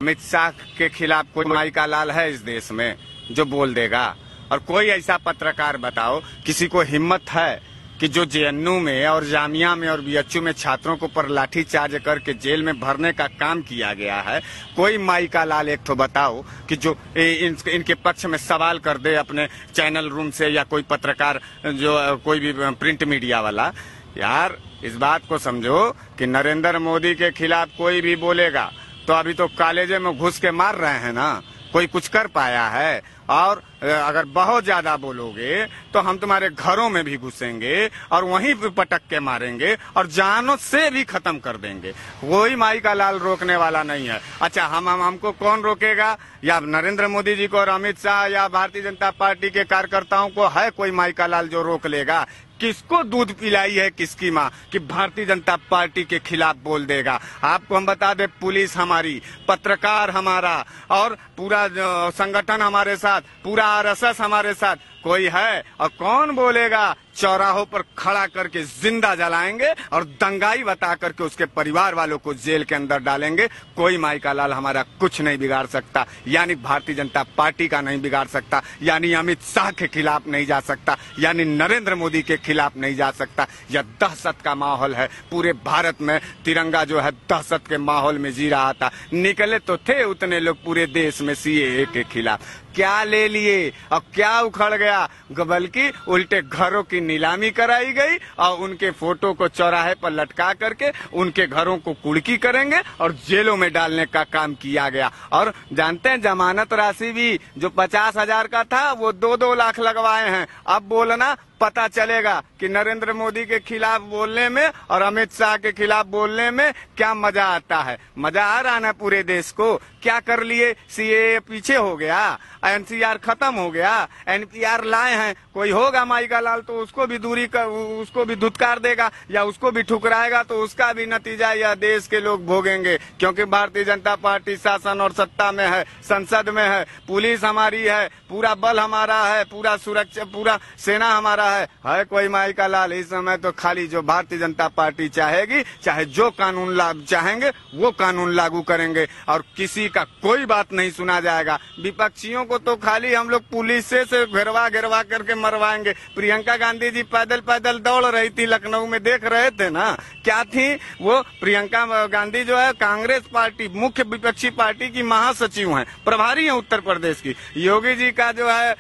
अमित शाह के खिलाफ कोई माई का लाल है इस देश में जो बोल देगा? और कोई ऐसा पत्रकार बताओ, किसी को हिम्मत है कि जो जेएनयू में और जामिया में और बीएचयू में छात्रों को पर लाठी चार्ज करके जेल में भरने का काम किया गया है, कोई माई का लाल एक तो बताओ कि जो इनके पक्ष में सवाल कर दे अपने चैनल रूम से, या कोई पत्रकार जो कोई भी प्रिंट मीडिया वाला। यार इस बात को समझो कि नरेंद्र मोदी के खिलाफ कोई भी बोलेगा तो अभी तो कॉलेजे में घुस के मार रहे हैं ना, कोई कुछ कर पाया है? और अगर बहुत ज्यादा बोलोगे तो हम तुम्हारे घरों में भी घुसेंगे और वहीं पे पटक के मारेंगे और जानों से भी खत्म कर देंगे। कोई माई का लाल रोकने वाला नहीं है। अच्छा, हमको कौन रोकेगा? या नरेंद्र मोदी जी को और अमित शाह या भारतीय जनता पार्टी के कार्यकर्ताओं को है कोई माई का लाल जो रोक लेगा? किसको दूध पिलाई है किसकी माँ कि भारतीय जनता पार्टी के खिलाफ बोल देगा? आपको हम बता दें, पुलिस हमारी, पत्रकार हमारा और पूरा संगठन हमारे साथ, पूरा आरएसएस हमारे साथ, कोई है? और कौन बोलेगा? चौराहों पर खड़ा करके जिंदा जलाएंगे और दंगाई बता करके उसके परिवार वालों को जेल के अंदर डालेंगे। कोई माई का लाल हमारा कुछ नहीं बिगाड़ सकता, यानी भारतीय जनता पार्टी का नहीं बिगाड़ सकता, यानी अमित शाह के खिलाफ नहीं जा सकता, यानी नरेंद्र मोदी के खिलाफ नहीं जा सकता। यह दहशत का माहौल है। पूरे भारत में तिरंगा जो है दहशत के माहौल में जी रहा था। निकले तो थे उतने लोग पूरे देश में सीएए के खिलाफ, क्या ले लिए और क्या उखड़ गया? बल्कि उल्टे घरों की नीलामी कराई गई और उनके फोटो को चौराहे पर लटका करके उनके घरों को कुड़की करेंगे और जेलों में डालने का काम किया गया। और जानते हैं, जमानत राशि भी जो 50,000 का था वो 2-2 लाख लगवाए हैं। अब बोलना पता चलेगा कि नरेंद्र मोदी के खिलाफ बोलने में और अमित शाह के खिलाफ बोलने में क्या मजा आता है। मजा आ रहा ना पूरे देश को? क्या कर लिए? सीएए पीछे हो गया, एनसीआर खत्म हो गया, एनपीआर लाए हैं। कोई होगा माई का लाल तो उसको भी उसको भी धुतकार देगा या उसको भी ठुकराएगा, तो उसका भी नतीजा यह देश के लोग भोगेंगे। क्योंकि भारतीय जनता पार्टी शासन और सत्ता में है, संसद में है, पुलिस हमारी है, पूरा बल हमारा है, पूरा सुरक्षा, पूरा सेना हमारा है कोई माई का लाल? इस समय तो खाली जो भारतीय जनता पार्टी चाहेगी, चाहे जो कानून चाहेंगे वो कानून लागू करेंगे और किसी का कोई बात नहीं सुना जाएगा। विपक्षियों को तो खाली हम लोग पुलिस से घेरवा करके मरवाएंगे। प्रियंका गांधी जी पैदल पैदल दौड़ रही थी लखनऊ में, देख रहे थे ना? क्या थी वो? प्रियंका गांधी जो है कांग्रेस पार्टी, मुख्य विपक्षी पार्टी की महासचिव हैं, प्रभारी हैं उत्तर प्रदेश की। योगी जी का जो है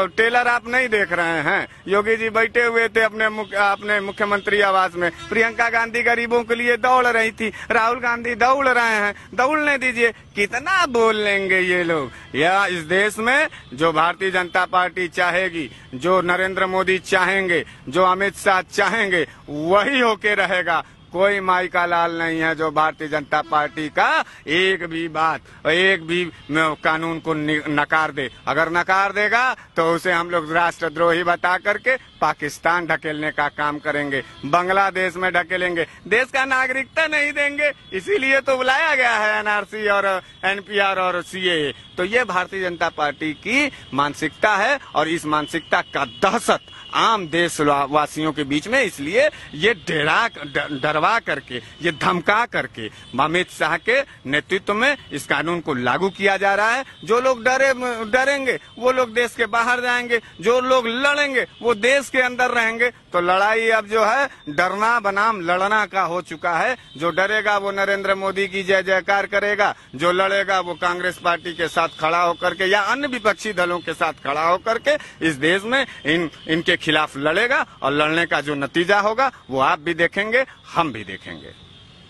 टेलर आप नहीं देख रहे हैं? योगी जी बैठे हुए थे अपने मुख्यमंत्री आवास में, प्रियंका गांधी गरीबों के लिए दौड़ रही थी, राहुल गांधी दौड़ रहे हैं, दौड़ने दीजिए। कितना बोल लेंगे ये लोग? या इस देश में जो भारतीय जनता पार्टी चाहेगी, जो नरेंद्र मोदी चाहेंगे, जो अमित शाह चाहेंगे, वही होके रहेगा। कोई माई का लाल नहीं है जो भारतीय जनता पार्टी का एक भी बात, एक भी कानून को नकार दे। अगर नकार देगा तो उसे हम लोग राष्ट्रद्रोही बता करके पाकिस्तान ढकेलने का काम करेंगे, बांग्लादेश में ढकेलेंगे, देश का नागरिकता नहीं देंगे। इसीलिए तो बुलाया गया है एनआरसी और एनपीआर और सीएए। तो ये भारतीय जनता पार्टी की मानसिकता है और इस मानसिकता का दहशत आम देशवासियों के बीच में, इसलिए ये डरवा करके, ये धमका करके अमित शाह के नेतृत्व में इस कानून को लागू किया जा रहा है। जो लोग डरेंगे वो लोग देश के बाहर जाएंगे, जो लोग लड़ेंगे वो देश के अंदर रहेंगे। तो लड़ाई अब जो है डरना बनाम लड़ना का हो चुका है। जो डरेगा वो नरेंद्र मोदी की जय जयकार करेगा, जो लड़ेगा वो कांग्रेस पार्टी के साथ खड़ा होकर के या अन्य विपक्षी दलों के साथ खड़ा होकर के इस देश में इनके खिलाफ लड़ेगा और लड़ने का जो नतीजा होगा वो आप भी देखेंगे, हम भी देखेंगे।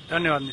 धन्यवाद।